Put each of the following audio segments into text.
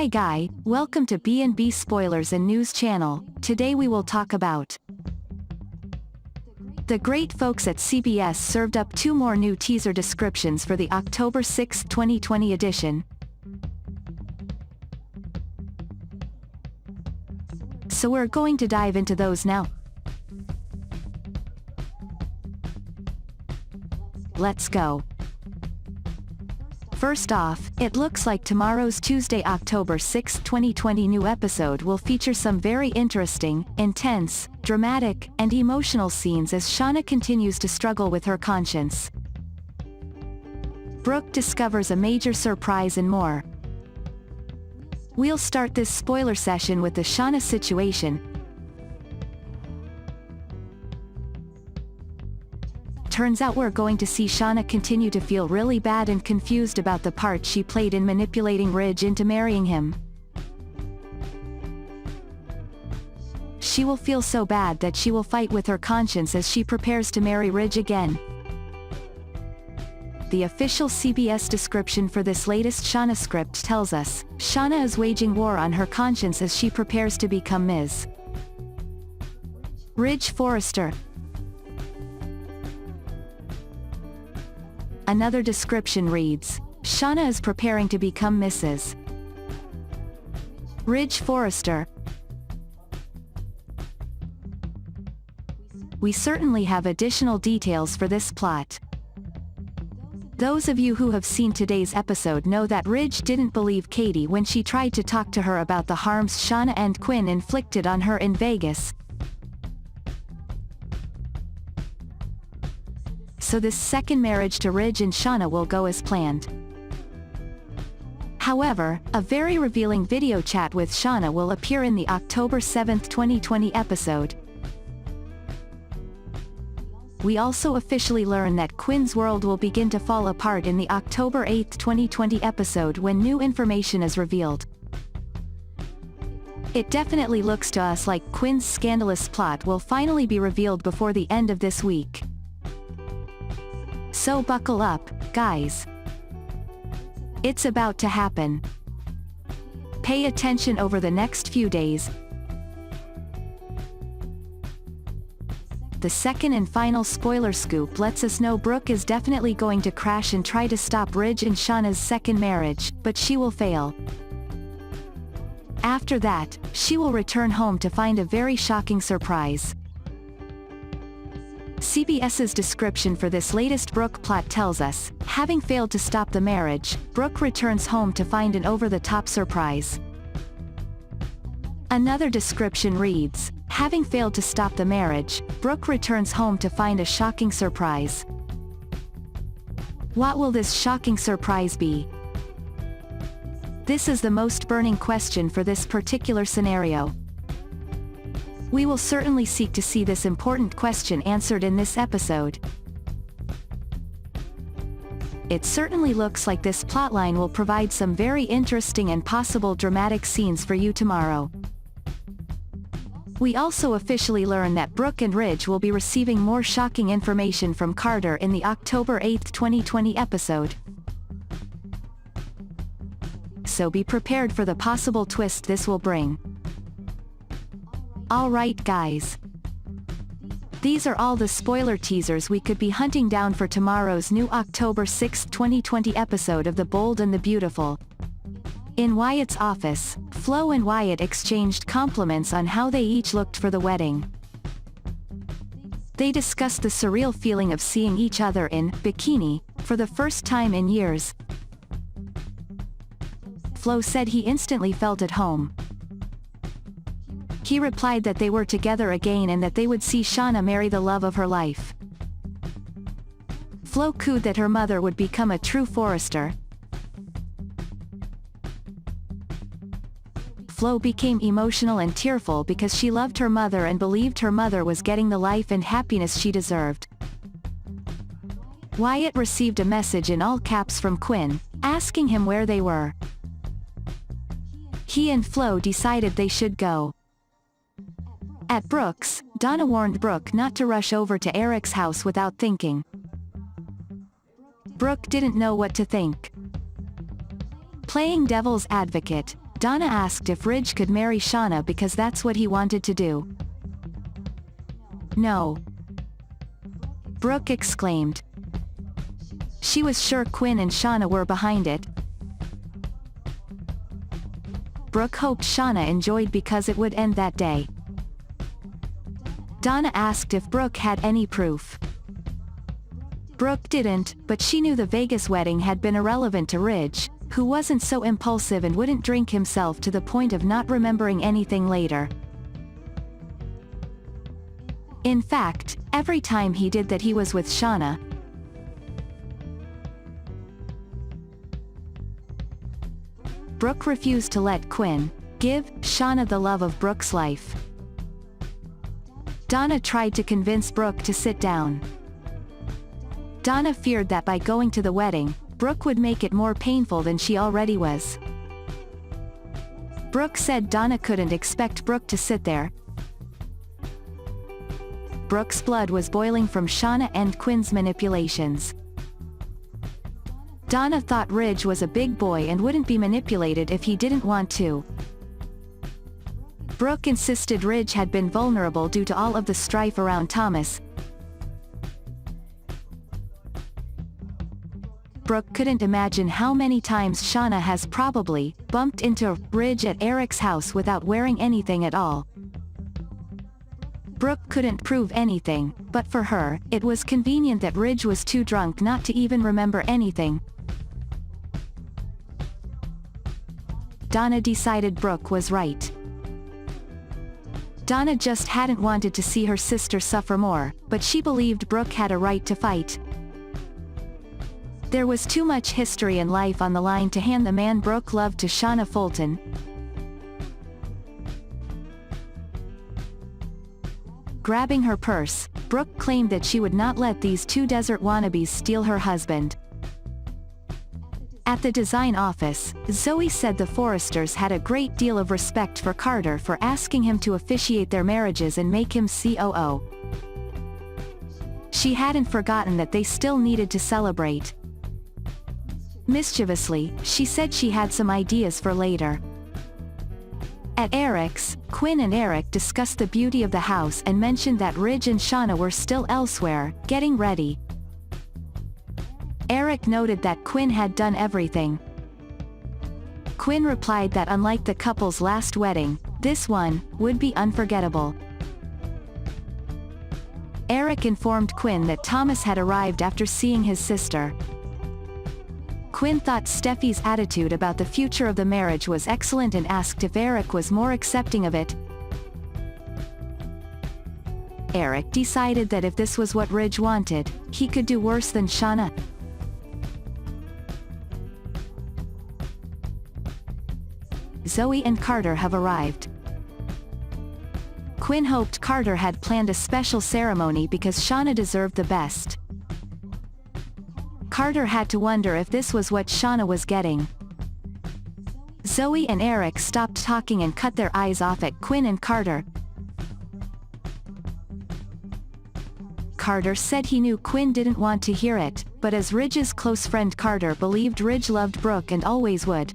Hi guy, welcome to B&B Spoilers and News channel. Today we will talk about the great folks at CBS served up 2 more new teaser descriptions for the October 6, 2020 edition. So we're going to dive into those now. Let's go. First off, it looks like tomorrow's Tuesday, October 6, 2020 new episode will feature some very interesting, intense, dramatic, and emotional scenes as Shauna continues to struggle with her conscience. Brooke discovers a major surprise and more. We'll start this spoiler session with the Shauna situation. Turns out we're going to see Shauna continue to feel really bad and confused about the part she played in manipulating Ridge into marrying him. She will feel so bad that she will fight with her conscience as she prepares to marry Ridge again. The official CBS description for this latest Shauna script tells us, Shauna is waging war on her conscience as she prepares to become Ms. Ridge Forrester. Another description reads, Shauna is preparing to become Mrs. Ridge Forrester. We certainly have additional details for this plot. Those of you who have seen today's episode know that Ridge didn't believe Katie when she tried to talk to her about the harms Shauna and Quinn inflicted on her in Vegas. So this second marriage to Ridge and Shauna will go as planned. However, a very revealing video chat with Shauna will appear in the October 7, 2020 episode. We also officially learn that Quinn's world will begin to fall apart in the October 8, 2020 episode when new information is revealed. It definitely looks to us like Quinn's scandalous plot will finally be revealed before the end of this week. So buckle up, guys. It's about to happen. Pay attention over the next few days. The second and final spoiler scoop lets us know Brooke is definitely going to crash and try to stop Ridge and Shauna's second marriage, but she will fail. After that, she will return home to find a very shocking surprise. CBS's description for this latest Brooke plot tells us, having failed to stop the marriage, Brooke returns home to find an over-the-top surprise. Another description reads, having failed to stop the marriage, Brooke returns home to find a shocking surprise. What will this shocking surprise be? This is the most burning question for this particular scenario. We will certainly seek to see this important question answered in this episode. It certainly looks like this plotline will provide some very interesting and possible dramatic scenes for you tomorrow. We also officially learn that Brooke and Ridge will be receiving more shocking information from Carter in the October 8, 2020 episode. So be prepared for the possible twist this will bring. Alright guys. These are all the spoiler teasers we could be hunting down for tomorrow's new October 6, 2020 episode of The Bold and the Beautiful. In Wyatt's office, Flo and Wyatt exchanged compliments on how they each looked for the wedding. They discussed the surreal feeling of seeing each other in bikini for the first time in years. Flo said he instantly felt at home. He replied that they were together again and that they would see Shauna marry the love of her life. Flo cooed that her mother would become a true Forrester. Flo became emotional and tearful because she loved her mother and believed her mother was getting the life and happiness she deserved. Wyatt received a message in all caps from Quinn, asking him where they were. He and Flo decided they should go. At Brooke's, Donna warned Brooke not to rush over to Eric's house without thinking. Brooke didn't know what to think. Playing devil's advocate, Donna asked if Ridge could marry Shauna because that's what he wanted to do. "No," Brooke exclaimed. She was sure Quinn and Shauna were behind it. Brooke hoped Shauna enjoyed because it would end that day. Donna asked if Brooke had any proof. Brooke didn't, but she knew the Vegas wedding had been irrelevant to Ridge, who wasn't so impulsive and wouldn't drink himself to the point of not remembering anything later. In fact, every time he did that he was with Shauna. Brooke refused to let Quinn give Shauna the love of Brooke's life. Donna tried to convince Brooke to sit down. Donna feared that by going to the wedding, Brooke would make it more painful than she already was. Brooke said Donna couldn't expect Brooke to sit there. Brooke's blood was boiling from Shauna and Quinn's manipulations. Donna thought Ridge was a big boy and wouldn't be manipulated if he didn't want to. Brooke insisted Ridge had been vulnerable due to all of the strife around Thomas. Brooke couldn't imagine how many times Shauna has probably bumped into Ridge at Eric's house without wearing anything at all. Brooke couldn't prove anything, but for her, it was convenient that Ridge was too drunk not to even remember anything. Donna decided Brooke was right. Donna just hadn't wanted to see her sister suffer more, but she believed Brooke had a right to fight. There was too much history and life on the line to hand the man Brooke loved to Shauna Fulton. Grabbing her purse, Brooke claimed that she would not let these two desert wannabes steal her husband. At the design office, Zoe said the Forresters had a great deal of respect for Carter for asking him to officiate their marriages and make him COO. She hadn't forgotten that they still needed to celebrate. Mischievously, she said she had some ideas for later. At Eric's, Quinn and Eric discussed the beauty of the house and mentioned that Ridge and Shauna were still elsewhere, getting ready. Eric noted that Quinn had done everything. Quinn replied that unlike the couple's last wedding, this one would be unforgettable. Eric informed Quinn that Thomas had arrived after seeing his sister. Quinn thought Steffi's attitude about the future of the marriage was excellent and asked if Eric was more accepting of it. Eric decided that if this was what Ridge wanted, he could do worse than Shauna. Zoe and Carter have arrived. Quinn hoped Carter had planned a special ceremony because Shauna deserved the best. Carter had to wonder if this was what Shauna was getting. Zoe and Eric stopped talking and cut their eyes off at Quinn and Carter. Carter said he knew Quinn didn't want to hear it, but as Ridge's close friend Carter believed Ridge loved Brooke and always would.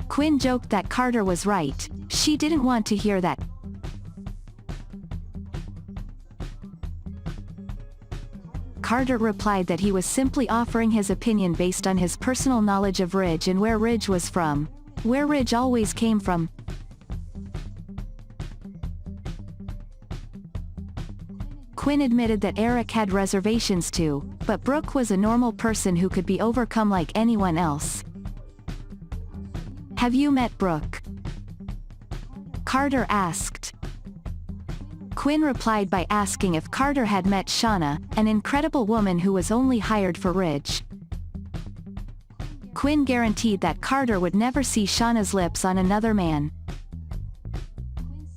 Quinn joked that Carter was right, she didn't want to hear that. Carter replied that he was simply offering his opinion based on his personal knowledge of Ridge and where Ridge was from. Where Ridge always came from. Quinn admitted that Eric had reservations too, but Brooke was a normal person who could be overcome like anyone else. "Have you met Brooke?" Carter asked. Quinn replied by asking if Carter had met Shauna, an incredible woman who was only hired for Ridge. Quinn guaranteed that Carter would never see Shauna's lips on another man.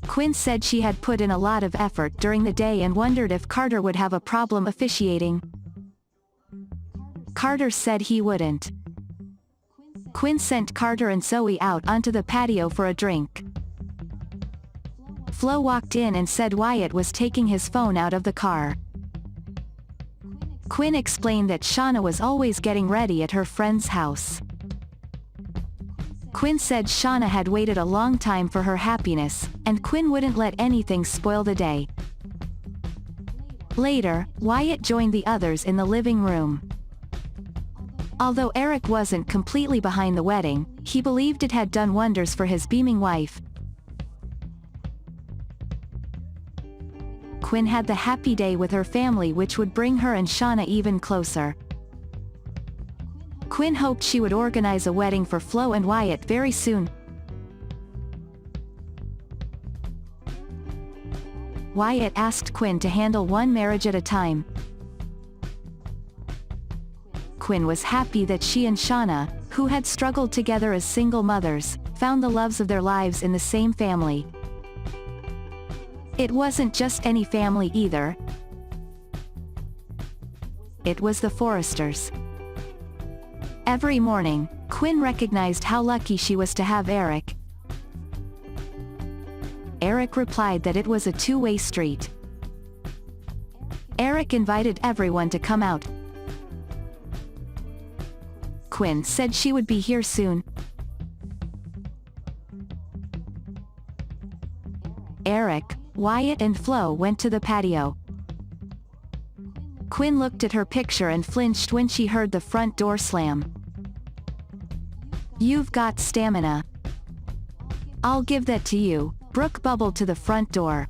Quinn said she had put in a lot of effort during the day and wondered if Carter would have a problem officiating. Carter said he wouldn't. Quinn sent Carter and Zoe out onto the patio for a drink. Flo walked in and said Wyatt was taking his phone out of the car. Quinn explained that Shauna was always getting ready at her friend's house. Quinn said Shauna had waited a long time for her happiness, and Quinn wouldn't let anything spoil the day. Later, Wyatt joined the others in the living room. Although Eric wasn't completely behind the wedding, he believed it had done wonders for his beaming wife. Quinn had the happy day with her family, which would bring her and Shauna even closer. Quinn hoped she would organize a wedding for Flo and Wyatt very soon. Wyatt asked Quinn to handle one marriage at a time. Quinn was happy that she and Shauna, who had struggled together as single mothers, found the loves of their lives in the same family. It wasn't just any family either. It was the Forresters. Every morning, Quinn recognized how lucky she was to have Eric. Eric replied that it was a two-way street. Eric invited everyone to come out. Quinn said she would be here soon. Eric, Wyatt and Flo went to the patio. Quinn looked at her picture and flinched when she heard the front door slam. "You've got stamina. I'll give that to you," Brooke bubbled to the front door.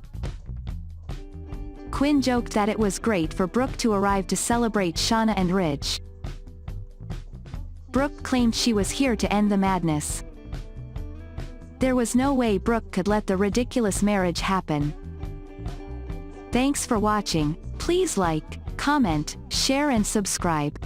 Quinn joked that it was great for Brooke to arrive to celebrate Shauna and Ridge. Brooke claimed she was here to end the madness. There was no way Brooke could let the ridiculous marriage happen. Thanks for watching. Please like, comment, share and subscribe.